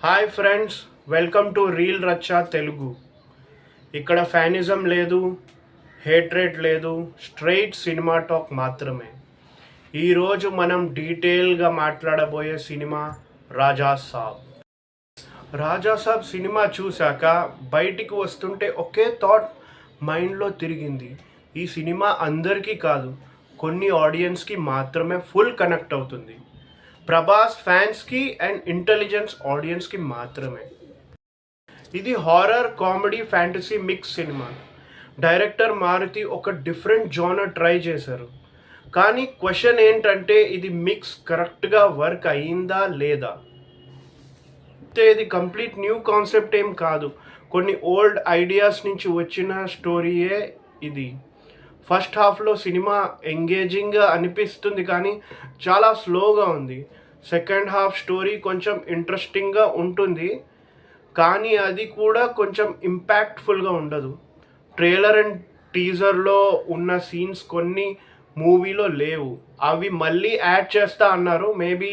Hi friends, welcome to reel Rachcha Telugu. ఇక్కడ fanism లేదు, hatred లేదు, స్ట్రైట్ సినిమా టాక్ మాత్రమే. ఈరోజు మనం డీటెయిల్గా మాట్లాడబోయే సినిమా రాజా సాబ్. రాజా సాబ్ సినిమా చూశాక బయటికి వస్తుంటే ఒకే థాట్ మైండ్లో తిరిగింది. ఈ సినిమా అందరికీ కాదు, కొన్ని ఆడియన్స్కి మాత్రమే ఫుల్ కనెక్ట్ అవుతుంది. ప్రభాస్ ఫ్యాన్స్కి అండ్ ఇంటెలిజెన్స్ ఆడియన్స్కి మాత్రమే. ఇది హారర్ కామెడీ ఫ్యాంటసీ మిక్స్ సినిమా. డైరెక్టర్ మారుతి ఒక డిఫరెంట్ జోనర్ ట్రై చేశారు. కానీ క్వశ్చన్ ఏంటంటే ఇది మిక్స్ కరెక్ట్గా వర్క్ అయ్యిందా లేదా. ఇది కంప్లీట్ న్యూ కాన్సెప్ట్ ఏం కాదు, కొన్ని ఓల్డ్ ఐడియాస్ నుంచి వచ్చిన స్టోరీయే ఇది. ఫస్ట్ హాఫ్లో సినిమా ఎంగేజింగ్గా అనిపిస్తుంది కానీ చాలా స్లోగా ఉంది. సెకండ్ హాఫ్ స్టోరీ కొంచెం ఇంట్రెస్టింగ్గా ఉంటుంది కానీ అది కూడా కొంచెం ఇంపాక్ట్ఫుల్గా ఉండదు. ట్రైలర్ అండ్ టీజర్లో ఉన్న సీన్స్ కొన్ని మూవీలో లేవు, అవి మళ్ళీ యాడ్ చేస్తా అన్నారు. మేబీ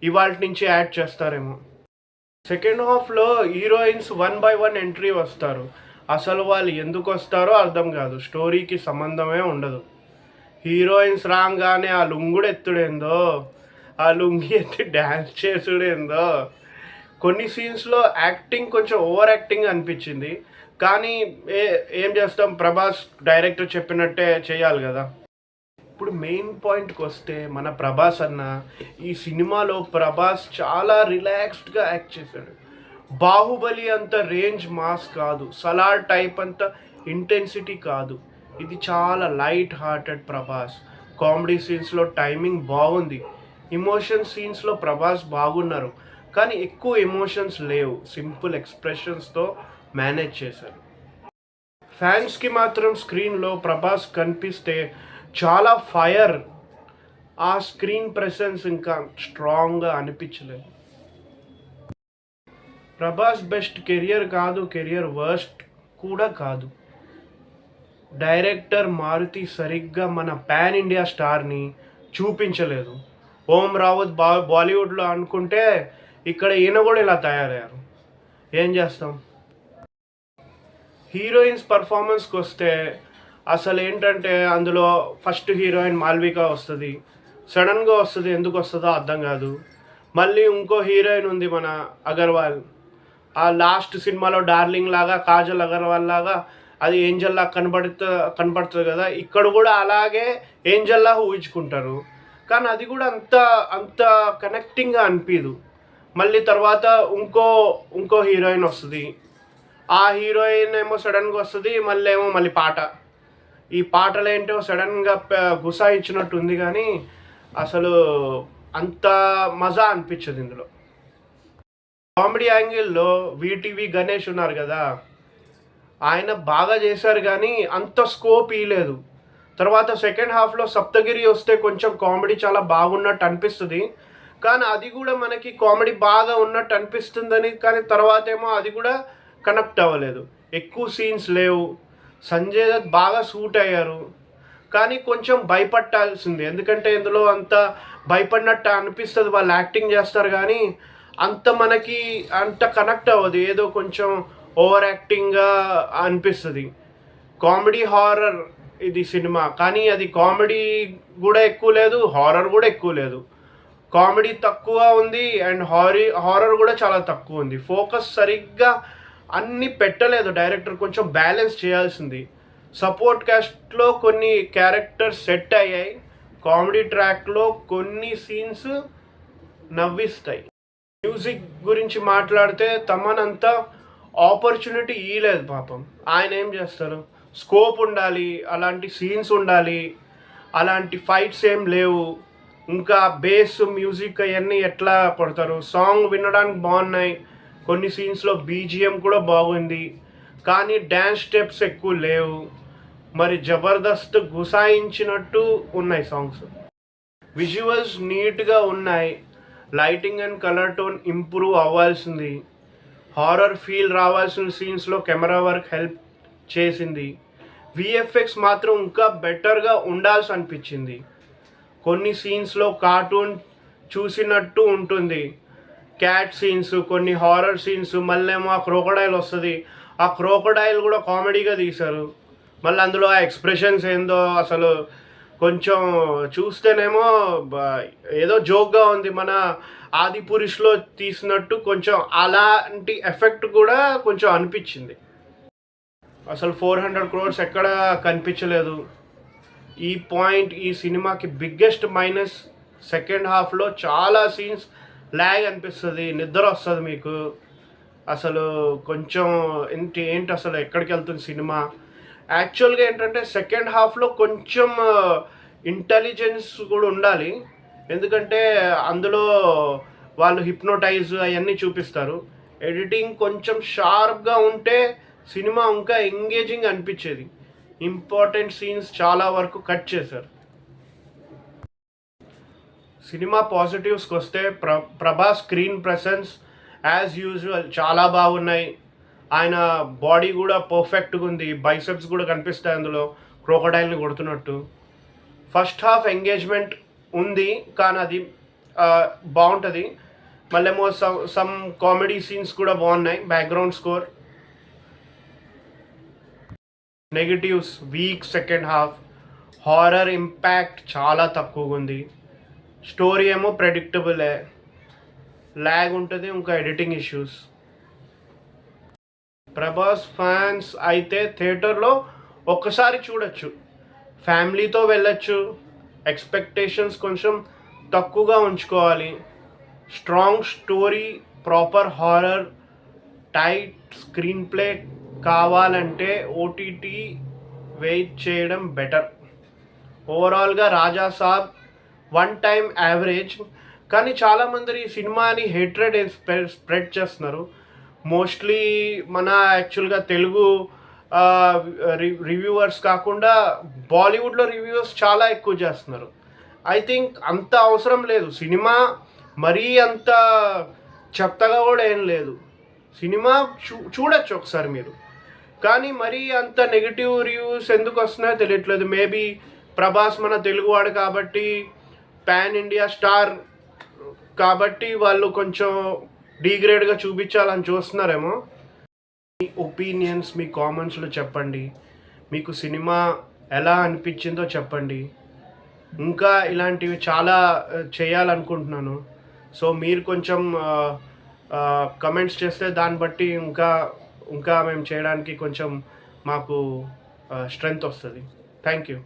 ఇవాళ నుంచి యాడ్ చేస్తారేమో. సెకండ్ హాఫ్లో హీరోయిన్స్ 1 by 1 ఎంట్రీ వస్తారు. అసలు వాళ్ళు ఎందుకు వస్తారో అర్థం కాదు, స్టోరీకి సంబంధమే ఉండదు. హీరోయిన్స్ రాగానే ఆ లుంగుడు ఎత్తుడేందో, ఆ లుంగి ఎత్తి డ్యాన్స్ చేసుడేందో. కొన్ని సీన్స్లో యాక్టింగ్ కొంచెం ఓవర్ యాక్టింగ్ అనిపించింది కానీ ఏం చేస్తాం, ప్రభాస్ డైరెక్టర్ చెప్పినట్టే చేయాలి కదా. ఇప్పుడు మెయిన్ పాయింట్కి వస్తే మన ప్రభాస్ అన్న ఈ సినిమాలో ప్రభాస్ చాలా రిలాక్స్డ్గా యాక్ట్ చేశాడు. బాహుబలి అంత రేంజ్ మాస్ కాదు, సలార్ టైప్ అంత ఇంటెన్సిటీ కాదు. ఇది చాలా లైట్ హార్టెడ్ ప్రభాస్. కామెడీ సీన్స్లో టైమింగ్ బాగుంది, ఎమోషన్ సీన్స్లో ప్రభాస్ బాగున్నారు కానీ ఎక్కువ ఎమోషన్స్ లేవు, సింపుల్ ఎక్స్ప్రెషన్స్తో మేనేజ్ చేశారు. ఫ్యాన్స్కి మాత్రం స్క్రీన్లో ప్రభాస్ కనిపిస్తే చాలా ఫైర్, ఆ స్క్రీన్ ప్రెసెన్స్ ఇంకా స్ట్రాంగ్గా అనిపించలేదు. ప్రభాస్ బెస్ట్ కెరియర్ కాదు, కెరియర్ వర్స్ట్ కూడా కాదు. డైరెక్టర్ మారుతి సరిగ్గా మన పాన్ ఇండియా స్టార్ని చూపించలేదు. ఓం రావత్ బాలీవుడ్లో అనుకుంటే ఇక్కడ ఈయన కూడా ఇలా తయారయ్యారు. ఏం చేస్తాం. హీరోయిన్స్ పర్ఫార్మెన్స్కి వస్తే అసలు ఏంటంటే అందులో ఫస్ట్ హీరోయిన్ మాల్విక వస్తుంది, సడన్గా వస్తుంది, ఎందుకు వస్తుందో అర్థం కాదు. మళ్ళీ ఇంకో హీరోయిన్ ఉంది మన అగర్వాల్, ఆ లాస్ట్ సినిమాలో డార్లింగ్ లాగా కాజల్ అగర్వాల్ లాగా అది ఏంజల్ లాగా కనబడుతుంది కదా. ఇక్కడ కూడా అలాగే ఏంజల్ లాగా ఊహించుకుంటారు కానీ అది కూడా అంత కనెక్టింగ్గా అనిపించదు. మళ్ళీ తర్వాత ఇంకో హీరోయిన్ వస్తుంది, ఆ హీరోయిన్ ఏమో సడన్గా వస్తుంది, మళ్ళీ పాట. ఈ పాటలు ఏంటో సడన్గా గుసాయించినట్టు ఉంది కానీ అసలు అంత మజా అనిపించదు ఇందులో. కామెడీ యాంగిల్లో వీటీవీ గణేష్ ఉన్నారు కదా, ఆయన బాగా చేశారు కానీ అంత స్కోప్ ఇవ్వలేదు. తర్వాత సెకండ్ హాఫ్లో సప్తగిరి వస్తే కొంచెం కామెడీ చాలా బాగున్నట్టు అనిపిస్తుంది కానీ అది కూడా మనకి కామెడీ బాగా ఉన్నట్టు అనిపిస్తుందని, కానీ తర్వాత ఏమో అది కూడా కనెక్ట్ అవ్వలేదు. ఎక్కువ సీన్స్ లేవు. సంజయ్ దత్ బాగా సూట్ అయ్యారు కానీ కొంచెం భయపట్టాల్సింది, ఎందుకంటే ఇందులో అంత భయపడినట్టు అనిపిస్తుంది. వాళ్ళు యాక్టింగ్ చేస్తారు కానీ మనకి అంత కనెక్ట్ అవ్వదు, ఏదో కొంచెం ఓవర్ యాక్టింగ్గా అనిపిస్తుంది. కామెడీ హారర్ ఇది సినిమా కానీ అది కామెడీ కూడా ఎక్కువ లేదు, హారర్ కూడా ఎక్కువ లేదు. కామెడీ తక్కువ ఉంది అండ్ హారర్ కూడా చాలా తక్కువ ఉంది. ఫోకస్ సరిగ్గా అన్నీ పెట్టలేదు డైరెక్టర్, కొంచెం బ్యాలెన్స్ చేయాల్సింది. సపోర్ట్ క్యాస్ట్లో కొన్ని క్యారెక్టర్స్ సెట్ అయ్యాయి, కామెడీ ట్రాక్లో కొన్ని సీన్స్ నవ్విస్తాయి. మ్యూజిక్ గురించి మాట్లాడితే తమన్ అంతా ఆపర్చునిటీ ఇవ్వలేదు పాపం. ఆయన ఏం చేస్తారు, స్కోప్ ఉండాలి, అలాంటి సీన్స్ ఉండాలి, అలాంటి ఫైట్స్ ఏం లేవు. ఇంకా బేస్ మ్యూజిక్ అవన్నీ ఎట్లా కొడతారు. సాంగ్ వినడానికి బాగున్నాయి, కొన్ని సీన్స్లో బీజిఎం కూడా బాగుంది కానీ డ్యాన్స్ స్టెప్స్ ఎక్కువ లేవు. మరి జబర్దస్త్ గుసాయించినట్టు ఉన్నాయి సాంగ్స్. విజువల్స్ నీట్గా ఉన్నాయి, lighting and colour tone improve అవ్వాల్సింది. హారర్ ఫీల్ రావాల్సిన సీన్స్లో కెమెరా వర్క్ హెల్ప్ చేసింది. విఎఫ్ఎక్స్ మాత్రం ఇంకా బెటర్గా ఉండాల్సి అనిపించింది. కొన్ని సీన్స్లో కార్టూన్ చూసినట్టు ఉంటుంది. క్యాట్ సీన్స్, కొన్ని హారర్ సీన్స్, మళ్ళేమో ఆ క్రోకడైల్ వస్తుంది. ఆ క్రోకడైల్ కూడా కామెడీగా తీశారు. మళ్ళీ అందులో ఆ ఎక్స్ప్రెషన్స్ ఏందో అసలు కొంచెం చూస్తేనేమో ఏదో జోక్గా ఉంది. మన ఆదిపురుష్లో తీసినట్టు కొంచెం అలాంటి ఎఫెక్ట్ కూడా కొంచెం అనిపించింది. అసలు 400 crores ఎక్కడ కనిపించలేదు. ఈ సినిమాకి బిగ్గెస్ట్ మైనస్ సెకండ్ హాఫ్లో చాలా సీన్స్ ల్యాగ్ అనిపిస్తుంది, నిద్ర వస్తుంది మీకు. అసలు కొంచెం ఏంటి అసలు ఎక్కడికి వెళ్తుంది సినిమా. యాక్చువల్గా ఏంటంటే సెకండ్ హాఫ్లో కొంచెం ఇంటెలిజెన్స్ కూడా ఉండాలి. ఎందుకంటే అందులో వాళ్ళు హిప్నోటైజ్ అవన్నీ చూపిస్తారు. ఎడిటింగ్ కొంచెం షార్ప్గా ఉంటే సినిమా ఇంకా ఎంగేజింగ్ అనిపించేది. ఇంపార్టెంట్ సీన్స్ చాలా వరకు కట్ చేశారు. సినిమా పాజిటివ్స్కి వస్తే Prabhas screen presence as usual చాలా బాగున్నాయి. ఆయన బాడీ కూడా పర్ఫెక్ట్గా ఉంది. బైసెప్స్ కూడా కనిపిస్తాయి అందులో క్రోకడైల్ని కొడుతున్నట్టు. ఫస్ట్ హాఫ్ ఎంగేజ్మెంట్ ఉంది కానీ అది బాగుంటుంది. మళ్ళేమో సమ్ కామెడీ సీన్స్ కూడా బాగున్నాయి. Background score. Negatives week second half. Horror impact చాలా తక్కువగా ఉంది. స్టోరీ ఏమో ప్రెడిక్టబులే. ల్యాగ్ ఉంటుంది, ఇంకా ఎడిటింగ్ ఇష్యూస్. ప్రభాస్ ఫ్యాన్స్ అయితే థియేటర్లో ఒక్కసారి చూడొచ్చు, ఫ్యామిలీతో వెళ్ళొచ్చు. ఎక్స్పెక్టేషన్స్ కొంచెం తక్కువగా ఉంచుకోవాలి. Strong story, proper horror, tight screen play కావాలంటే ఓటీటీ వెయిట్ చేయడం బెటర్. ఓవరాల్గా రాజా సాబ్ వన్ టైం యావరేజ్. కానీ చాలామంది ఈ సినిమాని హేట్రెడ్ స్ప్రెడ్ చేస్తున్నారు. మోస్ట్లీ మన యాక్చువల్గా తెలుగు రివ్యూవర్స్ కాకుండా బాలీవుడ్లో రివ్యూవర్స్ చాలా ఎక్కువ చేస్తున్నారు. ఐ థింక్ అంత అవసరం లేదు. సినిమా మరీ అంత చెత్తగా కూడా ఏం లేదు. సినిమా చూడొచ్చు ఒకసారి మీరు. కానీ మరీ అంత నెగిటివ్ రివ్యూస్ ఎందుకు వస్తున్నాయో తెలియట్లేదు. మేబీ ప్రభాస్ మన తెలుగువాడు కాబట్టి, పాన్ ఇండియా స్టార్ కాబట్టి వాళ్ళు కొంచెం డీగ్రేడ్గా చూపించాలని చూస్తున్నారేమో. మీ ఒపీనియన్స్ మీ కామెంట్స్లో చెప్పండి. మీకు సినిమా ఎలా అనిపించిందో చెప్పండి. ఇంకా ఇలాంటివి చాలా చేయాలనుకుంటున్నాను. సో మీరు కొంచెం కమెంట్స్ చేస్తే దాన్ని బట్టి ఇంకా మేము చేయడానికి కొంచెం మాకు స్ట్రెంగ్త్ వస్తుంది. Thank you.